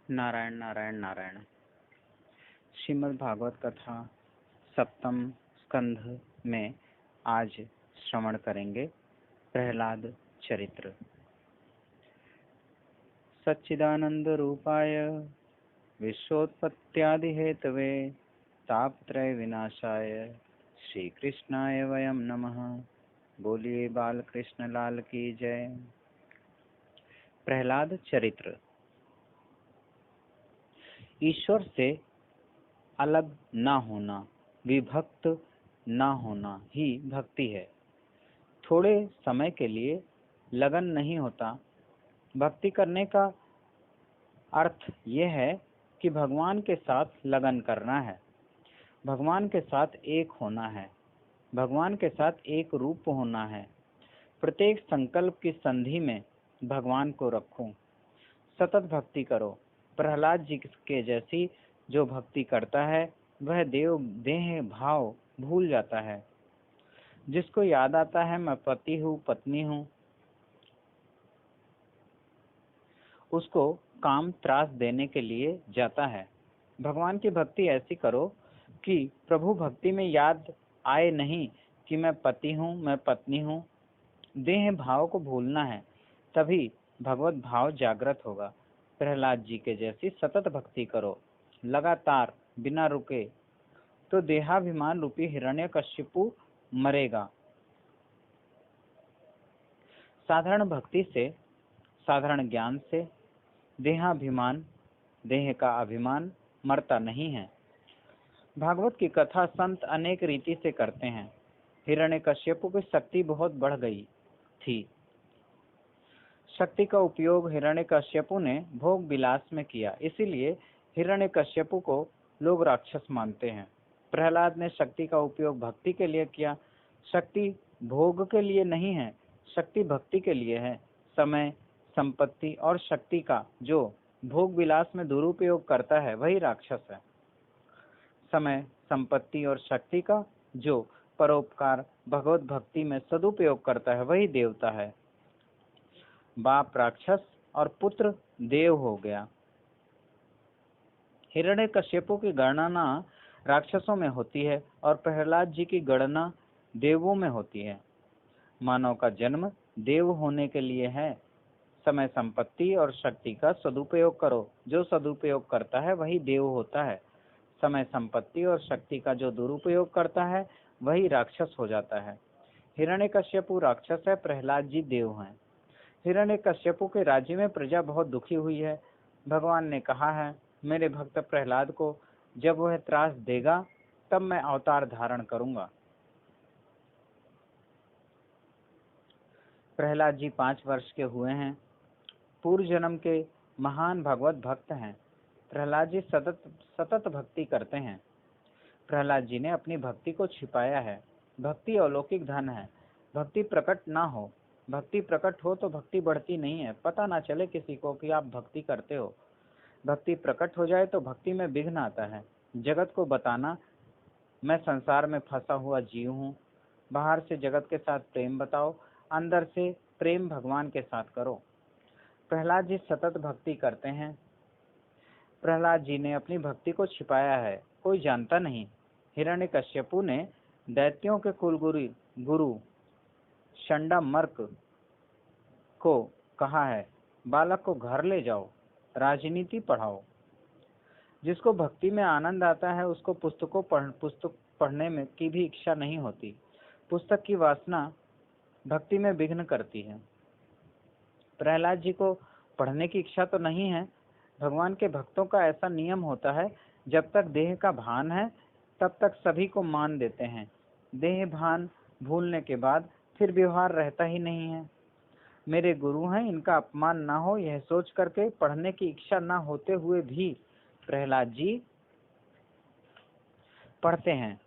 नारायण नारायण नारायण। श्रीमद् भागवत कथा सप्तम स्कंध में आज श्रवण करेंगे प्रहलाद चरित्र। सच्चिदानंद रूपाय विश्वोत्पत्त्यादि हेतवे तापत्रय विनाशाय श्री कृष्णाय वयम नमः। बोलिए बाल कृष्ण लाल की जय। प्रहलाद चरित्र। ईश्वर से अलग ना होना, विभक्त ना होना ही भक्ति है। थोड़े समय के लिए लगन नहीं होता। भक्ति करने का अर्थ यह है कि भगवान के साथ लगन करना है, भगवान के साथ एक होना है, भगवान के साथ एक रूप होना है। प्रत्येक संकल्प की संधि में भगवान को रखो, सतत भक्ति करो। प्रहलाद जी के जैसी जो भक्ति करता है वह देह भाव भूल जाता है। जिसको याद आता है मैं पति हूँ, पत्नी हूँ, उसको काम त्रास देने के लिए जाता है। भगवान की भक्ति ऐसी करो कि प्रभु भक्ति में याद आए नहीं कि मैं पति हूँ, मैं पत्नी हूँ। देह भाव को भूलना है, तभी भगवत भाव जागृत होगा। प्रहलाद जी के जैसी सतत भक्ति करो, लगातार बिना रुके, तो देहाभिमान रूपी हिरण्यकशिपु मरेगा। साधारण भक्ति से, साधारण ज्ञान से देहाभिमान, देह का अभिमान मरता नहीं है। भागवत की कथा संत अनेक रीति से करते हैं। हिरण्यकशिपु की शक्ति बहुत बढ़ गई थी। शक्ति का उपयोग हिरण्यकशिपु ने भोग विलास में किया, इसीलिए हिरण्यकशिपु को लोग राक्षस मानते हैं। प्रहलाद ने शक्ति का उपयोग भक्ति के लिए किया। शक्ति भोग के लिए नहीं है, शक्ति भक्ति के लिए है। समय, संपत्ति और शक्ति का जो भोग विलास में दुरुपयोग करता है वही राक्षस है। समय, संपत्ति और शक्ति का जो परोपकार भगवत भक्ति में सदुपयोग करता है वही देवता है। बाप राक्षस और पुत्र देव हो गया। हिरण्यकशिपु की गणना राक्षसों में होती है और प्रहलाद जी की गणना देवों में होती है। मानव का जन्म देव होने के लिए है। समय, संपत्ति और शक्ति का सदुपयोग करो। जो सदुपयोग करता है वही देव होता है। समय, संपत्ति और शक्ति का जो दुरुपयोग करता है वही राक्षस हो जाता है। हिरण्यकशिपु राक्षस है, प्रहलाद जी देव हैं। हिरण्यकशिपु के राज्य में प्रजा बहुत दुखी हुई है। भगवान ने कहा है, मेरे भक्त प्रहलाद को जब वह त्रास देगा तब मैं अवतार धारण करूंगा। प्रहलाद जी 5 वर्ष के हुए हैं। पूर्व जन्म के महान भगवत भक्त हैं। प्रहलाद जी सतत भक्ति करते हैं। प्रहलाद जी ने अपनी भक्ति को छिपाया है। भक्ति अलौकिक धन है। भक्ति प्रकट ना हो, भक्ति प्रकट हो तो भक्ति बढ़ती नहीं है। पता ना चले किसी को कि आप भक्ति करते हो। भक्ति प्रकट हो जाए तो भक्ति में विघ्न आता है। जगत को बताना मैं संसार में फंसा हुआ जीव हूँ। बाहर से जगत के साथ प्रेम बताओ, अंदर से प्रेम भगवान के साथ करो। प्रहलाद जी सतत भक्ति करते हैं। प्रहलाद जी ने अपनी भक्ति को छिपाया है, कोई जानता नहीं। हिरण्यकशिपु ने दैत्यों के गुरु शंडामर्क को कहा है, बालक को घर ले जाओ, राजनीति पढ़ाओ। जिसको भक्ति में आनंद आता है उसको पुस्तक पढ़ने में की भी इच्छा नहीं होती। पुस्तक की वासना भक्ति में विघ्न करती है। प्रहलाद जी को पढ़ने की इच्छा तो नहीं है। भगवान के भक्तों का ऐसा नियम होता है, जब तक देह का भान है तब तक सभी को मान देते हैं। देह भान भूलने के बाद फिर व्यवहार रहता ही नहीं है। मेरे गुरु हैं, इनका अपमान ना हो, यह सोच करके पढ़ने की इच्छा ना होते हुए भी प्रहलाद जी पढ़ते हैं।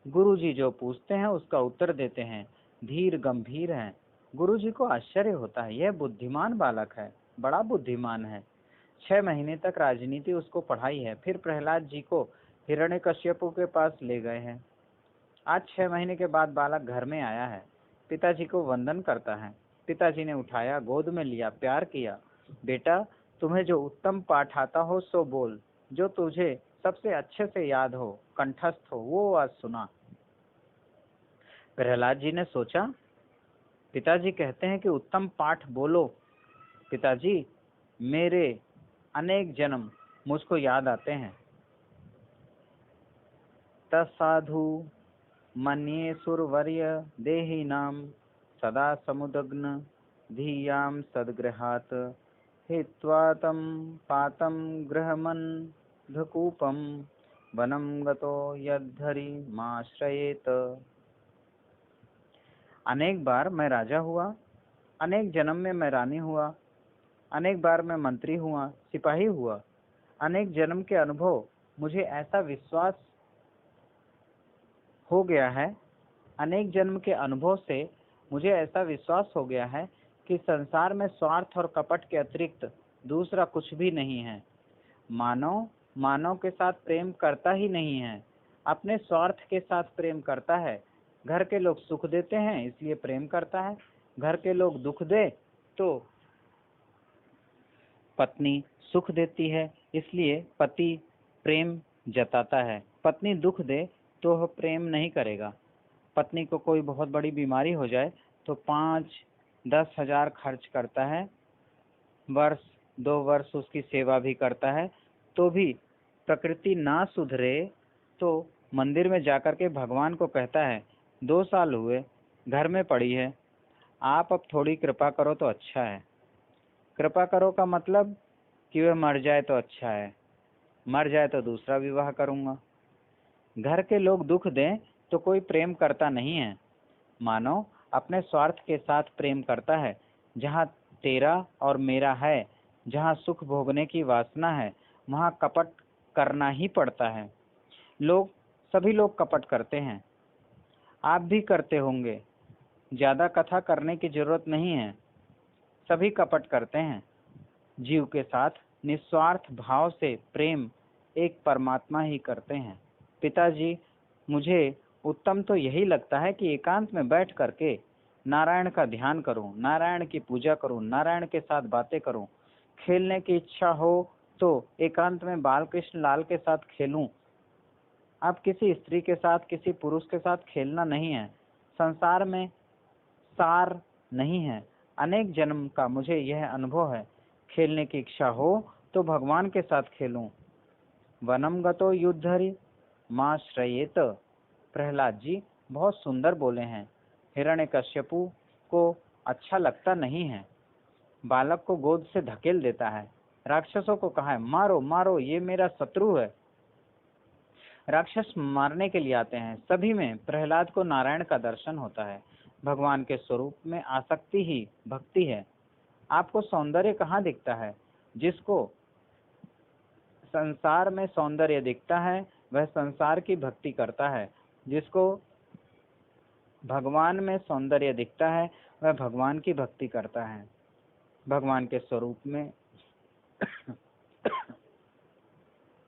गुरु जी जो पूछते हैं उसका उत्तर देते हैं, धीर गंभीर हैं। गुरु जी को आश्चर्य होता है, यह बुद्धिमान बालक है, बड़ा बुद्धिमान है। 6 महीने तक राजनीति उसको पढ़ाई है। फिर प्रहलाद जी को हिरण्यकशिपु के पास ले गए हैं। आज 6 महीने के बाद बालक घर में आया है। पिताजी को वंदन करता है। पिताजी ने उठाया, गोद में लिया, प्यार किया। बेटा तुम्हें जो उत्तम पाठ आता हो सो बोल, जो तुझे सबसे अच्छे से याद हो, कंठस्थ हो, वो आज सुना। प्रहलाद जी ने सोचा, पिताजी कहते हैं कि उत्तम पाठ बोलो। पिताजी, मेरे अनेक जन्म मुझको याद आते हैं। तत्साधु मन्ये सुरवर्य देहिनां सदा समुदग्न धियां सद्गृहात् हित्वा तं पातं गृहमन्धकूपं वनं गतो यद्धरि माश्रयेत। अनेक बार मैं राजा हुआ, अनेक जन्म में मैं रानी हुआ, अनेक बार मैं मंत्री हुआ, सिपाही हुआ। अनेक जन्म के अनुभव मुझे ऐसा विश्वास हो गया है, अनेक जन्म के अनुभव से मुझे ऐसा विश्वास हो गया है कि संसार में स्वार्थ और कपट के अतिरिक्त दूसरा कुछ भी नहीं है। मानव मानव के साथ प्रेम करता ही नहीं है, अपने स्वार्थ के साथ प्रेम करता है। घर के लोग सुख देते हैं इसलिए प्रेम करता है, घर के लोग दुख दे तो पत्नी सुख देती है इसलिए पति प्रेम जताता है। पत्नी दुख दे तो वह प्रेम नहीं करेगा। पत्नी को कोई बहुत बड़ी बीमारी हो जाए तो 5-10 हजार खर्च करता है, वर्ष 2 वर्ष उसकी सेवा भी करता है, तो भी प्रकृति ना सुधरे तो मंदिर में जाकर के भगवान को कहता है, 2 साल हुए घर में पड़ी है, आप अब थोड़ी कृपा करो तो अच्छा है। कृपा करो का मतलब कि वह मर जाए तो अच्छा है, मर जाए तो दूसरा विवाह करूंगा। घर के लोग दुख दें तो कोई प्रेम करता नहीं है। मानव अपने स्वार्थ के साथ प्रेम करता है। जहाँ तेरा और मेरा है, जहाँ सुख भोगने की वासना है, वहाँ कपट करना ही पड़ता है। सभी लोग कपट करते हैं, आप भी करते होंगे। ज्यादा कथा करने की जरूरत नहीं है, सभी कपट करते हैं। जीव के साथ निस्वार्थ भाव से प्रेम एक परमात्मा ही करते हैं। पिताजी, मुझे उत्तम तो यही लगता है कि एकांत में बैठ करके नारायण का ध्यान करूं, नारायण की पूजा करूं, नारायण के साथ बातें करूं। खेलने की इच्छा हो तो एकांत में बाल कृष्ण लाल के साथ खेलूं। अब किसी स्त्री के साथ, किसी पुरुष के साथ खेलना नहीं है। संसार में सार नहीं है। अनेक जन्म का मुझे यह अनुभव है। खेलने की इच्छा हो तो भगवान के साथ खेलूं। वनम गतो युद्धरि मां श्रयेत। प्रहलाद जी बहुत सुंदर बोले हैं। हिरण्यकश्यपु को अच्छा लगता नहीं है, बालक को गोद से धकेल देता है। राक्षसों को कहा है, मारो मारो, ये मेरा शत्रु है। राक्षस मारने के लिए आते हैं। सभी में प्रहलाद को नारायण का दर्शन होता है। भगवान के स्वरूप में आसक्ति ही भक्ति है। आपको सौंदर्य कहाँ दिखता है? जिसको संसार में सौंदर्य दिखता है वह संसार की भक्ति करता है। जिसको भगवान में सौंदर्य दिखता है वह भगवान की भक्ति करता है। भगवान के स्वरूप में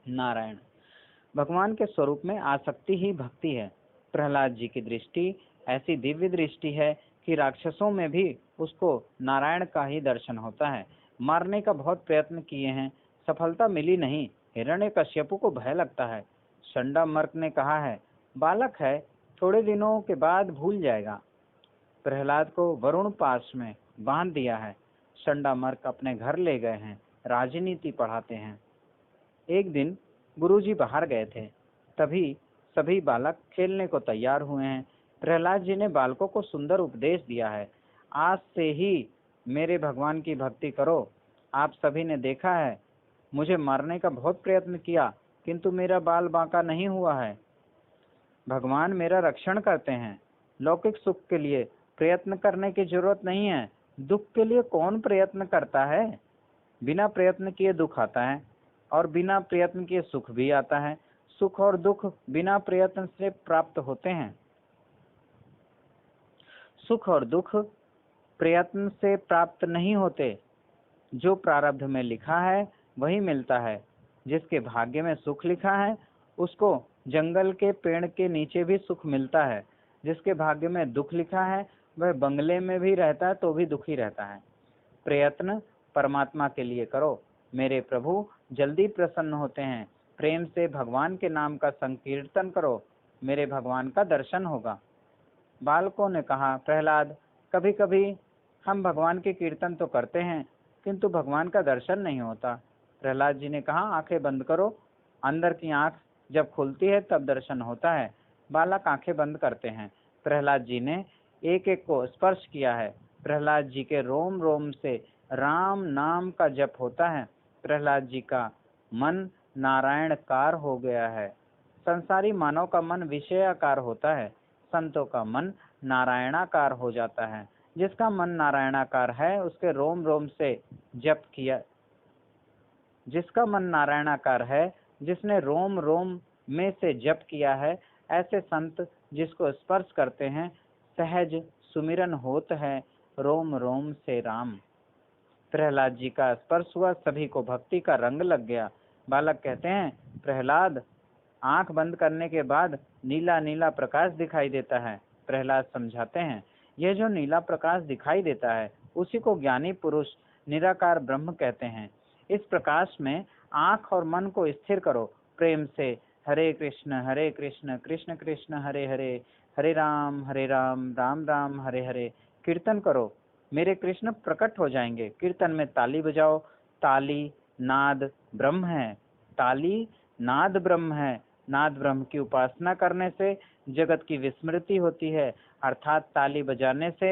नारायण, भगवान के स्वरूप में आसक्ति ही भक्ति है। प्रहलाद जी की दृष्टि ऐसी दिव्य दृष्टि है कि राक्षसों में भी उसको नारायण का ही दर्शन होता है। मारने का बहुत प्रयत्न किए हैं, सफलता मिली नहीं। हिरण्यकश्यपु को भय लगता है। शंडामर्क ने कहा है, बालक है, थोड़े दिनों के बाद भूल जाएगा। प्रहलाद को वरुण पास में बांध दिया है। शंडामर्क अपने घर ले गए हैं, राजनीति पढ़ाते हैं। एक दिन गुरुजी बाहर गए थे, तभी सभी बालक खेलने को तैयार हुए हैं। प्रहलाद जी ने बालकों को सुंदर उपदेश दिया है। आज से ही मेरे भगवान की भक्ति करो। आप सभी ने देखा है, मुझे मारने का बहुत प्रयत्न किया किंतु मेरा बाल बांका नहीं हुआ है। भगवान मेरा रक्षण करते हैं। लौकिक सुख के लिए प्रयत्न करने की जरूरत नहीं है। दुख के लिए कौन प्रयत्न करता है? बिना प्रयत्न किए दुख आता है और बिना प्रयत्न किए सुख भी आता है। सुख और दुख बिना प्रयत्न से प्राप्त होते हैं। सुख और दुख प्रयत्न से प्राप्त नहीं होते। जो प्रारब्ध में लिखा है वही मिलता है। जिसके भाग्य में सुख लिखा है उसको जंगल के पेड़ के नीचे भी सुख मिलता है। जिसके भाग्य में दुख लिखा है वह बंगले में भी रहता है तो भी दुखी रहता है। प्रयत्न परमात्मा के लिए करो। मेरे प्रभु जल्दी प्रसन्न होते हैं। प्रेम से भगवान के नाम का संकीर्तन करो, मेरे भगवान का दर्शन होगा। बालकों ने कहा, प्रहलाद, कभी कभी हम भगवान के कीर्तन तो करते हैं, किंतु भगवान का दर्शन नहीं होता। प्रहलाद जी ने कहा, आंखें बंद करो। अंदर की आंख जब खुलती है तब दर्शन होता है। बालक आंखें बंद करते हैं। प्रहलाद जी ने एक एक को स्पर्श किया है। प्रहलाद जी के रोम रोम से राम नाम का जप होता है। प्रहलाद जी का मन नारायणकार हो गया है। संसारी मानव का मन विषयाकार होता है, संतों का मन नारायणाकार हो जाता है। जिसका मन नारायणाकार है उसके रोम रोम से जप किया, जिसका मन नारायणाकार है, जिसने रोम रोम में से जप किया है, ऐसे संत जिसको स्पर्श करते हैं सहज सुमिरन होत है रोम रोम से राम। प्रहलाद जी का स्पर्श हुआ, सभी को भक्ति का रंग लग गया। बालक कहते हैं, प्रहलाद, आंख बंद करने के बाद नीला नीला प्रकाश दिखाई देता है। प्रहलाद समझाते हैं, यह जो नीला प्रकाश दिखाई देता है उसी को ज्ञानी पुरुष निराकार ब्रह्म कहते हैं। इस प्रकाश में आंख और मन को स्थिर करो। प्रेम से हरे कृष्ण कृष्ण कृष्ण हरे हरे, हरे राम राम राम हरे हरे कीर्तन करो। मेरे कृष्ण प्रकट हो जाएंगे। कीर्तन में ताली बजाओ। ताली नाद ब्रह्म है। ताली नाद ब्रह्म है। नाद ब्रह्म की उपासना करने से जगत की विस्मृति होती है, अर्थात ताली बजाने से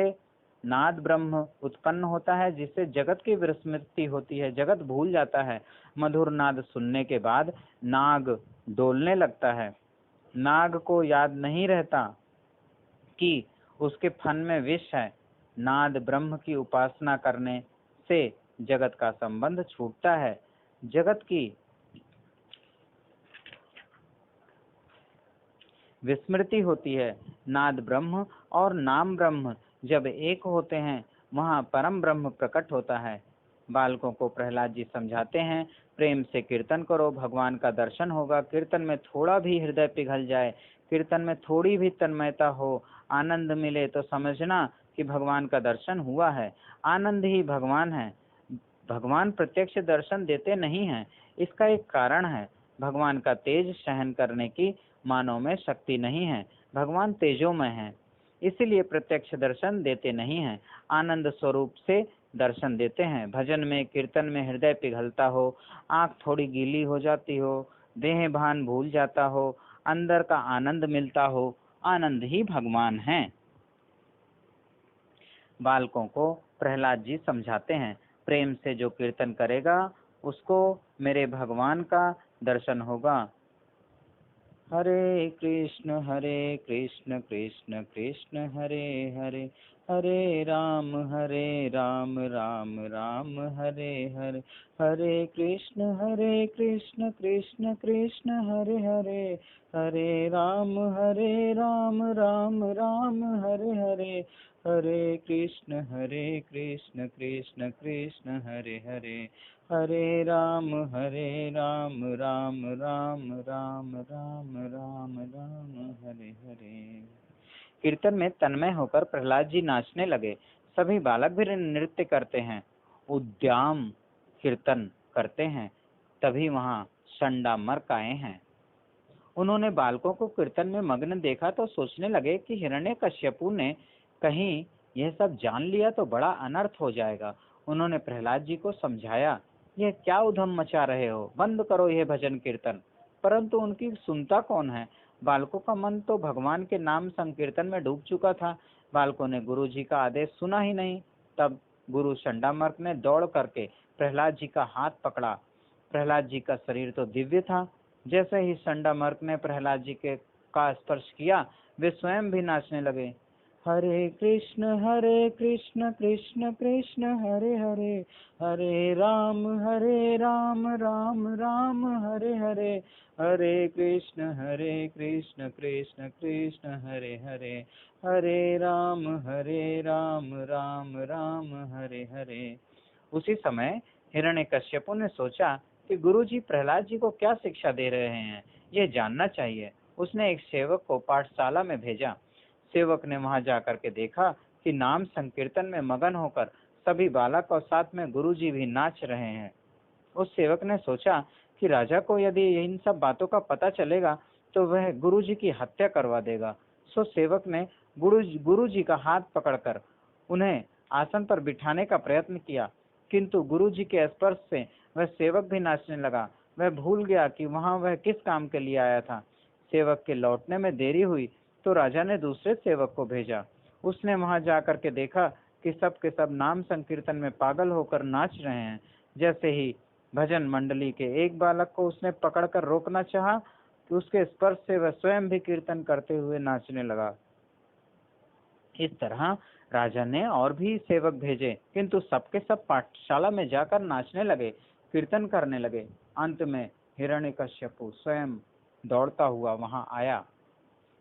नाद ब्रह्म उत्पन्न होता है, जिससे जगत की विस्मृति होती है, जगत भूल जाता है। मधुर नाद सुनने के बाद नाग डोलने लगता है। नाग को याद नहीं रहता कि उसके फन में विष है। नाद ब्रह्म की उपासना करने से जगत का संबंध छूटता है, जगत की विस्मृति होती है। नाद ब्रह्म और नाम ब्रह्म जब एक होते हैं वहाँ परम ब्रह्म प्रकट होता है। बालकों को प्रहलाद जी समझाते हैं, प्रेम से कीर्तन करो, भगवान का दर्शन होगा। कीर्तन में थोड़ा भी हृदय पिघल जाए, कीर्तन में थोड़ी भी तन्मयता हो, आनंद मिले तो समझना कि भगवान का दर्शन हुआ है। आनंद ही भगवान है। भगवान प्रत्यक्ष दर्शन देते नहीं हैं, इसका एक कारण है। भगवान का तेज सहन करने की मानव में शक्ति नहीं है। भगवान तेजोमय है, इसीलिए प्रत्यक्ष दर्शन देते नहीं हैं, आनंद स्वरूप से दर्शन देते हैं। भजन में कीर्तन में हृदय पिघलता हो, आंख थोड़ी गीली हो जाती हो, देह भान भूल जाता हो, अंदर का आनंद मिलता हो, आनंद ही भगवान है। बालकों को प्रहलाद जी समझाते हैं, प्रेम से जो कीर्तन करेगा उसको मेरे भगवान का दर्शन होगा। हरे कृष्ण कृष्ण कृष्ण हरे हरे, हरे राम राम राम हरे हरे, हरे कृष्ण कृष्ण कृष्ण हरे हरे, हरे राम राम राम हरे हरे, हरे कृष्ण कृष्ण कृष्ण हरे हरे, हरे राम राम राम राम हरे हरे। कीर्तन में तन्मय होकर प्रहलाद जी नाचने लगे। सभी बालक भी नृत्य करते हैं, उद्दाम कीर्तन करते हैं। तभी वहाँ चंडामर्क आए हैं। उन्होंने बालकों को कीर्तन में मग्न देखा तो सोचने लगे कि हिरण्यकश्यपु ने कहीं यह सब जान लिया तो बड़ा अनर्थ हो जाएगा। उन्होंने प्रहलाद जी को समझाया, यह क्या उधम मचा रहे हो, बंद करो यह भजन कीर्तन। परंतु उनकी सुनता कौन है। बालकों का मन तो भगवान के नाम संकीर्तन में डूब चुका था। बालकों ने गुरु जी का आदेश सुना ही नहीं। तब गुरु चंडामर्क ने दौड़ करके प्रहलाद जी का हाथ पकड़ा। प्रहलाद जी का शरीर तो दिव्य था। जैसे ही चंडामर्क ने प्रहलाद जी के का स्पर्श किया, वे स्वयं भी नाचने लगे। हरे कृष्ण कृष्ण कृष्ण हरे हरे, हरे राम राम राम हरे हरे, हरे कृष्ण कृष्ण कृष्ण हरे हरे, हरे राम राम राम हरे हरे। उसी समय हिरण्यकश्यपु ने सोचा कि गुरुजी प्रहलाद जी को क्या शिक्षा दे रहे हैं, यह जानना चाहिए। उसने एक सेवक को पाठशाला में भेजा। सेवक ने वहां जाकर के देखा कि नाम संकीर्तन में मगन होकर सभी बालक और साथ में गुरुजी भी नाच रहे हैं। उस सेवक ने सोचा कि राजा को यदि इन सब बातों का पता चलेगा तो वह गुरुजी की हत्या करवा देगा। सो सेवक ने गुरुजी का हाथ पकड़कर उन्हें आसन पर बिठाने का प्रयत्न किया, किंतु गुरुजी के स्पर्श से वह सेवक भी नाचने लगा। वह भूल गया कि वहां वह किस काम के लिए आया था। सेवक के लौटने में देरी हुई तो राजा ने दूसरे सेवक को भेजा। उसने वहां जाकर के देखा कि सब के सब नाम संकीर्तन में पागल होकर नाच रहे हैं। जैसे ही भजन मंडली के एक बालक को उसने पकड़कर रोकना चाहा कि उसके स्पर्श से वह स्वयं भी कीर्तन करते हुए नाचने लगा। इस तरह राजा ने और भी सेवक भेजे, किंतु सबके सब पाठशाला में जाकर नाचने लगे, कीर्तन करने लगे। अंत में हिरण्यकश्यपु स्वयं दौड़ता हुआ वहां आया।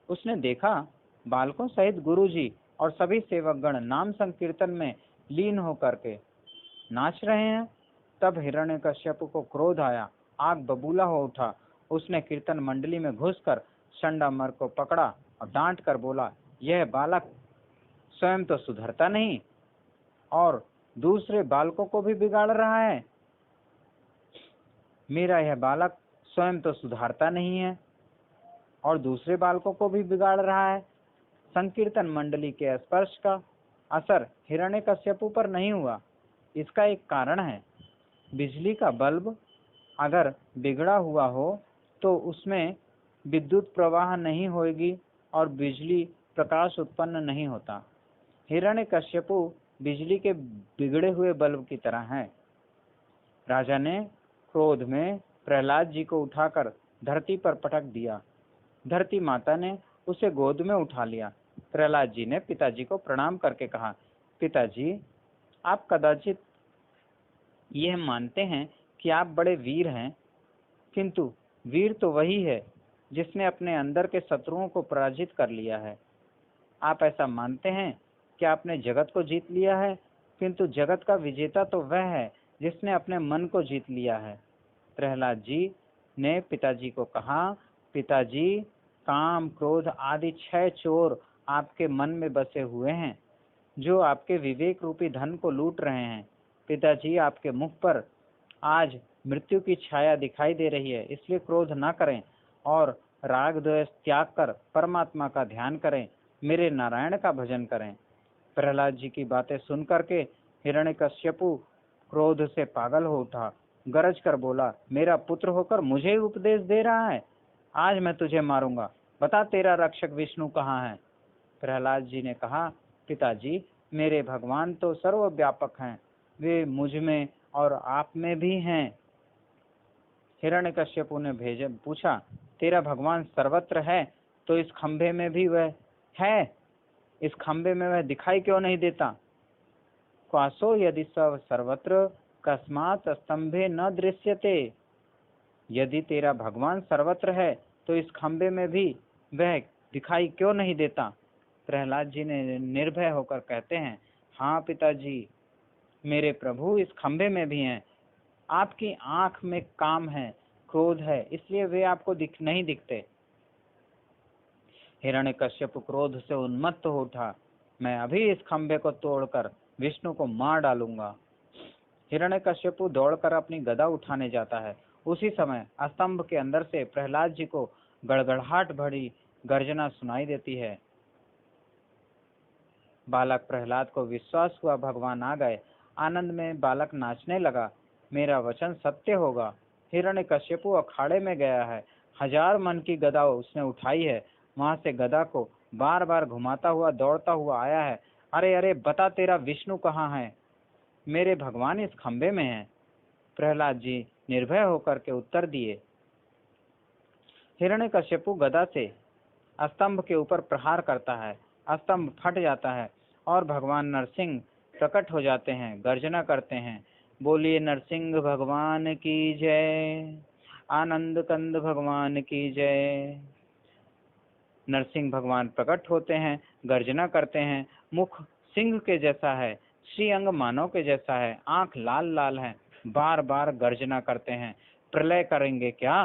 उसने देखा बालकों सहित गुरुजी और सभी सेवकगण नाम संकीर्तन में लीन होकर के नाच रहे हैं। तब हिरण्यकश्यप को क्रोध आया, आग बबूला हो उठा। उसने कीर्तन मंडली में घुसकर चंडामर को पकड़ा और डांट कर बोला, यह बालक स्वयं तो सुधरता नहीं और दूसरे बालकों को भी बिगाड़ रहा है। मेरा यह बालक स्वयं तो सुधारता नहीं है और दूसरे बालकों को भी बिगाड़ रहा है। संकीर्तन मंडली के स्पर्श का असर हिरण्यकश्यपु पर नहीं हुआ। इसका एक कारण है, बिजली का बल्ब अगर बिगड़ा हुआ हो तो उसमें विद्युत प्रवाह नहीं होगी और बिजली प्रकाश उत्पन्न नहीं होता। हिरण्यकश्यपु बिजली के बिगड़े हुए बल्ब की तरह है। राजा ने क्रोध में प्रहलाद जी को उठाकर धरती पर पटक दिया। धरती माता ने उसे गोद में उठा लिया। प्रहलाद जी ने पिताजी को प्रणाम करके कहा, पिताजी, आप कदाचित यह मानते हैं कि आप बड़े वीर हैं, किंतु वीर तो वही है जिसने अपने अंदर के शत्रुओं को पराजित कर लिया है। आप ऐसा मानते हैं कि आपने जगत को जीत लिया है, किंतु जगत का विजेता तो वह है जिसने अपने मन को जीत लिया है। प्रहलाद जी ने पिताजी को कहा, पिताजी, काम, क्रोध आदि 6 चोर आपके मन में बसे हुए हैं जो आपके विवेक रूपी धन को लूट रहे हैं। पिताजी, आपके मुख पर आज मृत्यु की छाया दिखाई दे रही है, इसलिए क्रोध न करें और राग द्वेष त्याग कर परमात्मा का ध्यान करें, मेरे नारायण का भजन करें। प्रहलाद जी की बातें सुन करके हिरण्यकश्यपु क्रोध से पागल हो उठा, गरज कर बोला, मेरा पुत्र होकर मुझे ही उपदेश दे रहा है, आज मैं तुझे मारूंगा, बता तेरा रक्षक विष्णु कहाँ है। प्रहलाद जी ने कहा, पिताजी, मेरे भगवान तो सर्वव्यापक हैं, वे मुझ में और आप में भी हैं। हिरण्यकश्यपु ने पूछा, तेरा भगवान सर्वत्र है तो इस खंभे में भी वह है, इस खंभे में वह दिखाई क्यों नहीं देता। क्वासो यदि सब सर्वत्र कस्मात् स्तंभे न दृश्यते। यदि तेरा भगवान सर्वत्र है तो इस खंभे में भी वह दिखाई क्यों नहीं देता। प्रहलाद जी ने निर्भय होकर कहते हैं, हाँ पिताजी, मेरे प्रभु इस खंभे में भी हैं। आपकी आंख में काम है, क्रोध है, इसलिए वे आपको नहीं दिखते। हिरण्यकश्यप क्रोध से उन्मत्त हो उठा, मैं अभी इस खंभे को तोड़कर विष्णु को मार डालूंगा। हिरण्यकश्यप दौड़कर अपनी गदा उठाने जाता है। उसी समय स्तंभ के अंदर से प्रहलाद जी को गड़गड़ाहट भरी गर्जना सुनाई देती है। बालक प्रहलाद को विश्वास हुआ भगवान आ गए। आनंद में बालक नाचने लगा, मेरा वचन सत्य होगा। हिरण्यकश्यप अखाड़े में गया है, 1000 मन की गदा उसने उठाई है, वहां से गदा को बार बार घुमाता हुआ दौड़ता हुआ आया है। अरे अरे, बता तेरा विष्णु कहाँ है। मेरे भगवान इस खंबे में हैं। प्रहलाद जी निर्भय होकर के उत्तर दिए। हिरण्यकश्यप गदा से स्तंभ के ऊपर प्रहार करता है, स्तंभ फट जाता है और भगवान नरसिंह प्रकट हो जाते हैं, गर्जना करते हैं, बोलिए नरसिंह भगवान की जय, आनंद कंद भगवान की जय। नरसिंह भगवान प्रकट होते हैं, गर्जना करते हैं, मुख सिंह के जैसा है, श्रीअंग मानव के जैसा है, आंख लाल लाल है, बार बार गर्जना करते हैं, प्रलय करेंगे क्या।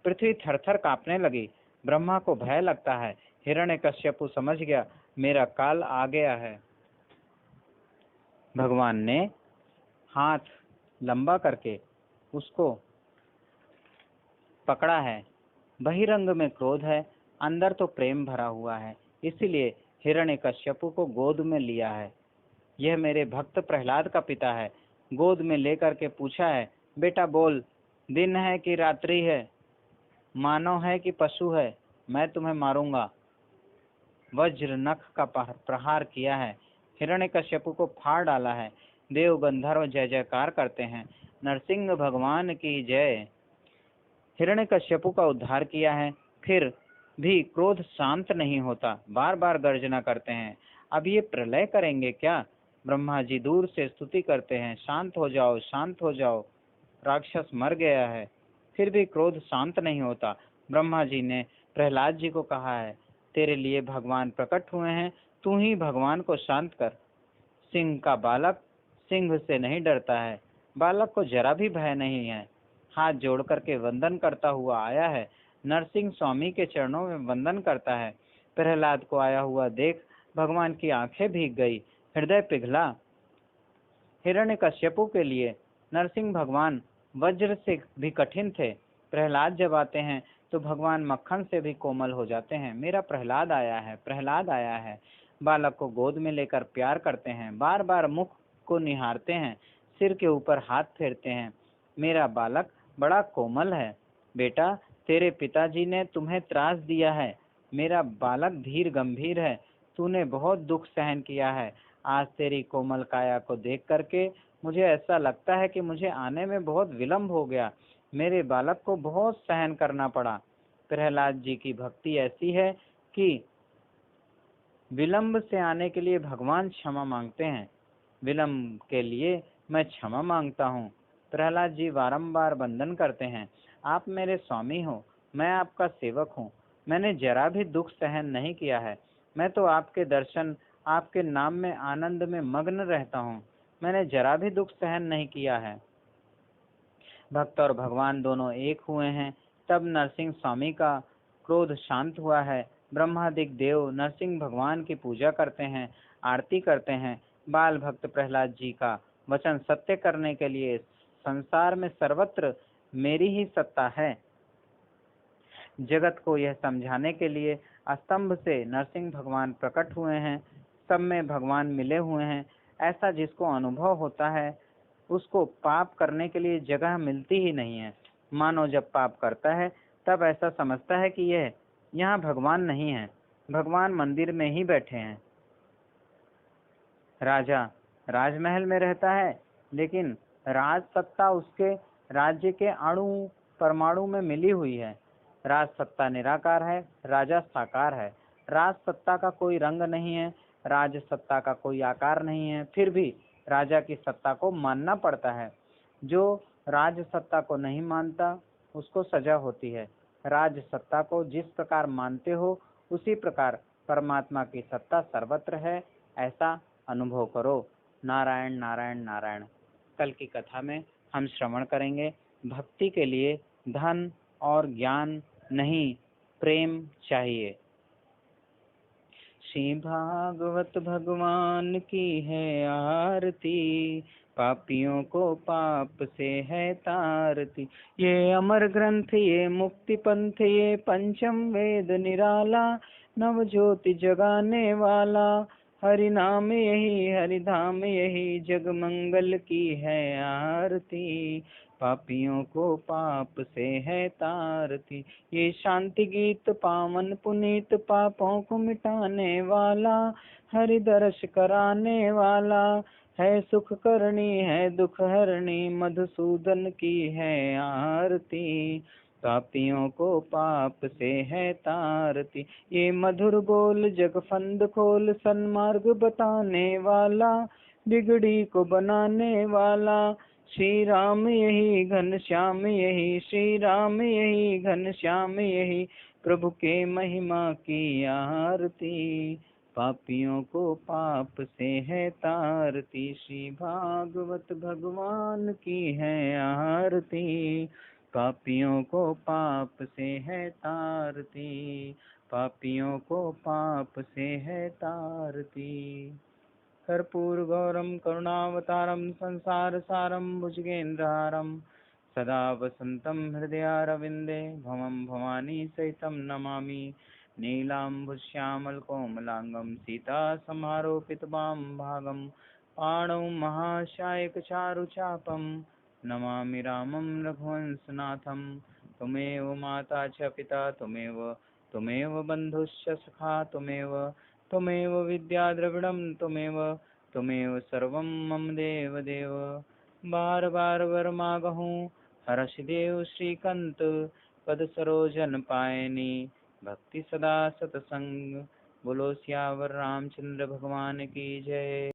पृथ्वी थरथर कांपने लगी, ब्रह्मा को भय लगता है। हिरण्यकश्यपु समझ गया, मेरा काल आ गया है। भगवान ने हाथ लंबा करके उसको पकड़ा है। बहिरंग में क्रोध है, अंदर तो प्रेम भरा हुआ है, इसलिए हिरण्यकश्यपु को गोद में लिया है। यह मेरे भक्त प्रहलाद का पिता है। गोद में लेकर के पूछा है, बेटा बोल, दिन है कि रात्रि है, मानव है कि पशु है, मैं तुम्हें मारूंगा। वज्र नख का प्रहार किया है, हिरण्यकश्यपु को फाड़ डाला है। देव गंधर्व जय जयकार करते हैं, नरसिंह भगवान की जय। हिरण्यकश्यपु का उद्धार किया है, फिर भी क्रोध शांत नहीं होता, बार बार गर्जना करते हैं। अब ये प्रलय करेंगे क्या? ब्रह्मा जी दूर से स्तुति करते हैं, शांत हो जाओ, शांत हो जाओ, राक्षस मर गया है। फिर भी क्रोध शांत नहीं होता। ब्रह्मा जी ने प्रहलाद जी को कहा है, तेरे लिए भगवान प्रकट हुए हैं, तू ही भगवान को शांत कर। सिंह का बालक सिंह से नहीं डरता है, बालक को जरा भी भय नहीं है। हाथ जोड़ करके वंदन करता हुआ आया है, नरसिंह स्वामी के चरणों में वंदन करता है। प्रहलाद को आया हुआ देख भगवान की आंखें भीग गई, हृदय पिघला। हिरण्यकश्यपु के लिए नरसिंह भगवान वज्र से भी कठिन थे। प्रहलाद जब आते हैं तो भगवान मक्खन से भी कोमल हो जाते हैं। मेरा प्रहलाद आया है, प्रहलाद आया है। बालक को गोद में लेकर प्यार करते हैं, बार बार मुख को निहारते हैं, सिर के ऊपर हाथ फेरते हैं। मेरा बालक बड़ा कोमल है। बेटा, तेरे पिताजी ने तुम्हें त्रास दिया है। मेरा बालक धीर गंभीर है, तूने बहुत दुख सहन किया है। आज तेरी कोमल काया को देख करके मुझे ऐसा लगता है कि मुझे आने में बहुत विलंब हो गया, मेरे बालक को बहुत सहन करना पड़ा। प्रहलाद जी की भक्ति ऐसी है कि विलंब से आने के लिए भगवान क्षमा मांगते हैं। विलंब के लिए मैं क्षमा मांगता हूँ। प्रहलाद जी बारंबार वंदन करते हैं, आप मेरे स्वामी हो, मैं आपका सेवक हूँ। मैंने जरा भी दुख सहन नहीं किया है। मैं तो आपके दर्शन, आपके नाम में आनंद में मग्न रहता हूँ। मैंने जरा भी दुख सहन नहीं किया है। भक्त और भगवान दोनों एक हुए हैं, तब नरसिंह स्वामी का क्रोध शांत हुआ है। ब्रह्मादिक देव नरसिंह भगवान की पूजा करते हैं, आरती करते हैं। बाल भक्त प्रहलाद जी का वचन सत्य करने के लिए संसार में सर्वत्र मेरी ही सत्ता है। जगत को यह समझाने के लिए स्तंभ से नरसिंह भगवान प्रकट हुए हैं। सब में भगवान मिले हुए हैं, ऐसा जिसको अनुभव होता है उसको पाप करने के लिए जगह मिलती ही नहीं है। मानो जब पाप करता है तब ऐसा समझता है कि यह यहाँ भगवान नहीं है, भगवान मंदिर में ही बैठे हैं। राजा राजमहल में रहता है, लेकिन राज सत्ता उसके राज्य के अणु परमाणु में मिली हुई है। राज सत्ता निराकार है, राजा साकार है। राज सत्ता का कोई रंग नहीं है, राज सत्ता का कोई आकार नहीं है, फिर भी राजा की सत्ता को मानना पड़ता है। जो राज सत्ता को नहीं मानता उसको सजा होती है। राज सत्ता को जिस प्रकार मानते हो उसी प्रकार परमात्मा की सत्ता सर्वत्र है, ऐसा अनुभव करो। नारायण नारायण नारायण। कल की कथा में हम श्रवण करेंगे, भक्ति के लिए धन और ज्ञान नहीं, प्रेम चाहिए। श्री भागवत भगवान की है आरती, पापियों को पाप से है तारती। ये अमर ग्रंथ, ये मुक्ति पंथ, ये पंचम वेद निराला, नव ज्योति जगाने वाला। हरि नाम यही, हरि धाम यही, जग मंगल की है आरती। पापियों को पाप से है तारती। ये शांति गीत पावन पुनीत, पापों को मिटाने वाला, हरि दर्श कराने वाला। है सुख करनी है दुख हरणी, मधुसूदन की है आरती। पापियों को पाप से है तारती। ये मधुर बोल जग फंद खोल, सन्मार्ग बताने वाला, बिगड़ी को बनाने वाला। श्री राम यही घन श्याम यही, श्री राम यही घन श्याम यही, प्रभु के महिमा की आरती। पापियों को पाप से है तारती। श्री भागवत भगवान की है आरती। पापियों को पाप से है तारती। पापियों को पाप से है तारती। कर्पूर गौरम करुणावतारम, संसार सारम भुजगेन्द्रहारम, सदा वसन्तं हृदयारविन्दे भवं भवानी सहितं नमामि। नीलाम्बुश्यामलकोमलाङ्गं सीतासमारोपितवां भागं पाणौ महाशायकचारुचापं नमामि रामं रघुवंशनाथं। त्वमेव माता च पिता त्वमेव बन्धुश्च सखा त्वमेव विद्या द्रविणं त्वमेव सर्वं मम देवदेव। बार बार वर मागहूँ हर्षदेव श्रीकंत पद सरोजन पायनी भक्ति सदा सतसंग। बोलो सियावर रामचंद्र भगवान की जय।